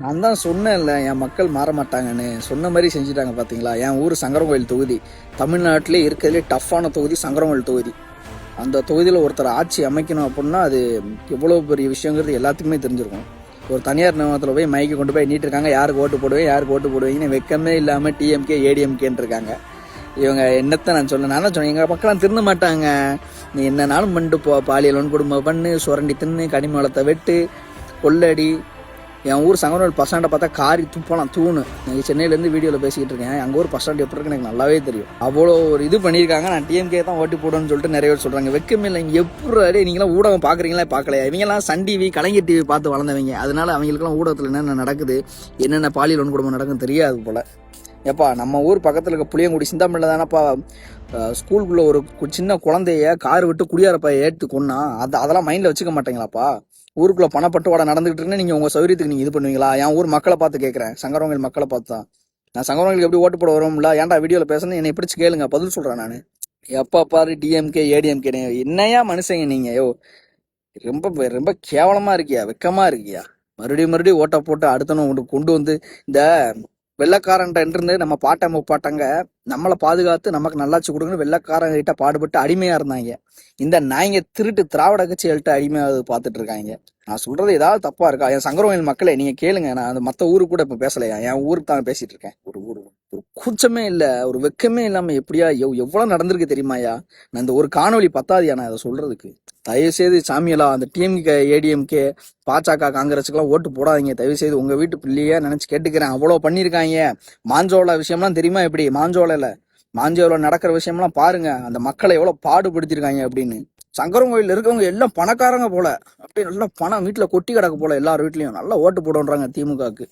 நான் தான் சொன்னேன்ல, என் மக்கள் மாற மாட்டாங்கன்னு. சொன்ன மாதிரி செஞ்சுட்டாங்க பார்த்தீங்களா. என் ஊர் சங்கரங்கோயில் தொகுதி, தமிழ்நாட்டிலே இருக்கிறதுலே டஃப்பான தொகுதி சங்கரங்கோயில் தொகுதி. அந்த தொகுதியில் ஒருத்தர் ஆட்சி அமைக்கணும் அப்படின்னா அது எவ்வளோ பெரிய விஷயங்கிறது எல்லாத்துக்குமே தெரிஞ்சிருக்கும். ஒரு தனியார் நிறுவனத்தில் போய் மைக்கு கொண்டு போய் நீட்டிருக்காங்க, யாருக்கு ஓட்டு போடுவேன் யாருக்கு ஓட்டு போடுவீங்கன்னு வெக்கமே இல்லாமல் டிஎம்கே ஏடிஎம்கேன்னு இருக்காங்க. இவங்க என்னத்தை நான் சொன்னேன், நான் தான் சொன்னேன், எங்கள் மக்கள்லாம் திருந்த மாட்டாங்க. நீ என்னன்னாலும் பண்ணிட்டு போ, பாலியல் வன்கொடுமை பண்ணு, சுரண்டி தின்னு, கனிம வளத்தை வெட்டு, கொள்ளடி. என் ஊர் சங்கரவேல் பஸ் ஸ்டாண்டை பார்த்தா காரி துப்பலாம் தூணு. நீங்கள் சென்னையிலேருந்து வீடியோவில் பேசிக்கிட்டு இருக்கேன். எங்கள் ஊர் பஸ் ஸ்டாண்ட் எப்படி இருக்குன்னு எனக்கு நல்லாவே தெரியும். அவ்வளோ ஒரு இது பண்ணியிருக்காங்க. நான் டிஎம்கே தான் ஓட்டு போடுன்னு சொல்லிட்டு நிறைய பேர் சொல்கிறாங்க. வெக்கமே இல்லை. இங்கே எப்படி நீங்களாம் ஊடகம் பார்க்குறீங்களா பார்க்கலையா? இவங்கெல்லாம் சன் டிவி, கலைஞர் டிவி பார்த்து வளர்ந்தவங்க. அதனால அவங்களுக்குலாம் ஊடகத்தில் என்னென்ன நடக்குது, என்னென்ன பாலியல் வன்கொடுமை நடக்குன்னு தெரியாது போல். எப்பா நம்ம ஊர் பக்கத்தில் இருக்க புளியங்குடி சிந்தாமணியில் தானப்பா ஸ்கூலுக்குள்ளே ஒரு சின்ன குழந்தைய கார் விட்டு குடியாரப்பா ஏற்று கொன்னா. அதெல்லாம் மைண்டில் வச்சுக்க மாட்டீங்களாப்பா? ஊருக்குள்ளே பணப்பட்டுவாடை நடந்துகிட்டு இருக்குன்னு நீங்கள் உங்கள் சௌகரியத்துக்கு நீங்கள் இது பண்ணுவீங்களா? என் ஊர் மக்களை பார்த்து கேட்குறேன், சங்கரவங்கள் மக்களை பார்த்து தான். நான் சங்கரவங்களுக்கு எப்படி ஓட்டு போட வரும்ல, ஏன்டா வீடியோவில் பேசணும் என்னை பிடிச்சி கேளுங்க, பதில் சொல்கிறேன் நான். எப்போ பாரு டிஎம்கே ஏடிஎம்கே, என்னையா மனுஷங்க நீங்கள்? யோ ரொம்ப ரொம்ப கேவலமாக இருக்கியா, வெக்கமாக இருக்கியா? மறுபடியும் ஓட்டை போட்டு அடுத்தனும் கொண்டு வந்து இந்த வெள்ளக்காரன்ட்ட இருந்து நம்ம பாட்ட முப்பாட்டங்க நம்மளை பாதுகாத்து நமக்கு நல்லாச்சு கொடுக்கணும். வெள்ளக்காரங்கிட்ட பாடுபட்டு அடிமையா இருந்தாங்க. இந்த நாய்ங்க திருட்டு திராவிட கட்சிகள்கிட்ட அடிமையாக பார்த்துட்டு இருக்காங்க. நான் சொல்றது ஏதாவது தப்பா இருக்கா? என் சங்கரவயல் மக்களே நீங்க கேளுங்க. நான் அந்த மற்ற ஊருக்கு கூட இப்ப பேசலையா, என் ஊருக்கு தான் பேசிட்டு இருக்கேன். ஒரு கூச்சமே இல்ல, ஒரு வெக்கமே இல்லாம எப்படியா எவ்வளவு நடந்திருக்கு தெரியுமாயா? நான் இந்த ஒரு காணொலி பத்தாதியா நான் அதை சொல்றதுக்கு? தயவு செய்து சாமியெல்லாம் அந்த டிஎம்கே ஏடிஎம்கே பாஜக காங்கிரஸுக்கெல்லாம் ஓட்டு போடாதீங்க தயவு செய்து. உங்க வீட்டு பிள்ளையே நினைச்சு கேட்டுக்கிறேன். அவ்வளோ பண்ணியிருக்காங்க. மாஞ்சோள விஷயம்லாம் தெரியுமா? எப்படி மாஞ்சோல நடக்கிற விஷயம்லாம் பாருங்க. அந்த மக்களை எவ்வளவு பாடுபடுத்திருக்காங்க அப்படின்னு. சங்கரன் கோயில் இருக்கவங்க எல்லாம் பணக்காரங்க போல, அப்படியே நல்லா பணம் வீட்டுல கொட்டி கிடக்கு போல. எல்லார் வீட்லயும் நல்லா ஓட்டு போடுன்றாங்க திமுகவுக்கு.